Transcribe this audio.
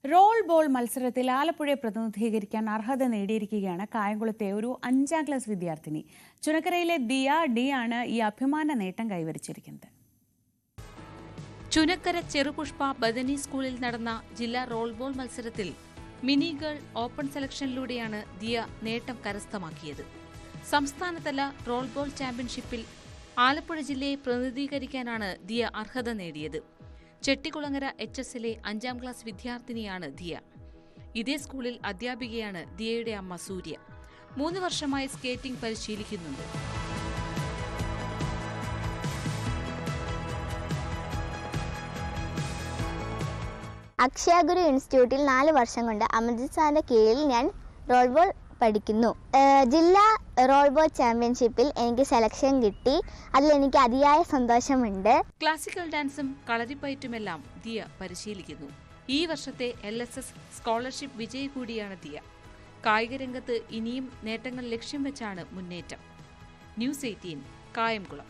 Role ball മത്സരത്തിൽ ആലപ്പുഴയെ പ്രതിനിധീകരിക്കാൻ അർഹത നേടിയിരിക്കുകയാണ് കായംകുളത്തെ ഒരു 5ാം ക്ലാസ് വിദ്യാർത്ഥിനി. ചുനക്കരയിലെ ദിയ ഡി ആണ് ഈ അഭിമാന നേട്ടം കൈവരിച്ചിരിക്കുന്നത്. ചുനക്കര ചെറുപുഷ്പ ബദനി സ്കൂളിൽ നടന്ന ജില്ലാ റോൾ ബോൾ മത്സരത്തിൽ മിനി ഗേൾ ഓപ്പൺ സെലക്ഷനിലൂടെയാണ് ദിയ നേട്ടം കരസ്ഥമാക്കിയത്. സംസ്ഥാനതല റോൾ ബോൾ ചാമ്പ്യൻഷിപ്പിൽ ആലപ്പുഴ ജില്ലയെ പ്രതിനിധീകരിക്കാനാണ് ദിയ അർഹത നേടിയത്. ചെട്ടികുളങ്ങര HSലെ 5ാം ക്ലാസ് വിദ്യാർത്ഥിനിയാണ് ദിയ. ഇതേ സ്കൂളിൽ അധ്യാപികയാണ് ദിയയുടെ അമ്മ സൂര്യ. 3 വർഷമായി സ്കേറ്റിംഗ് പരിശീലിക്കുന്നുണ്ട്. അക്ഷയഗുരു ഇൻസ്റ്റിറ്റ്യൂട്ടിൽ 4 വർഷം കൊണ്ട് അമർജിത് സാറിന്റെ കീഴിൽ ഞാൻ റോൾ ബോൾ പഠിക്കുന്നു. ജില്ലാ റോൾ ബോൾ ചാമ്പ്യൻഷിപ്പിൽ എനിക്ക് സെലക്ഷൻ കിട്ടി. അതിൽ എനിക്ക് അതിയായ സന്തോഷമുണ്ട്. ക്ലാസിക്കൽ ഡാൻസും കളരിപ്പയറ്റുമെല്ലാം ദിയ പരിശീലിക്കുന്നു. ഈ വർഷത്തെ LSS സ്കോളർഷിപ്പ് വിജയി കൂടിയാണ് ദിയ. കായിക രംഗത്ത് ഇനിയും നേട്ടങ്ങൾ ലക്ഷ്യം വെച്ചാണ് മുന്നേറ്റം. ന്യൂസ് 18 കായംകുളം.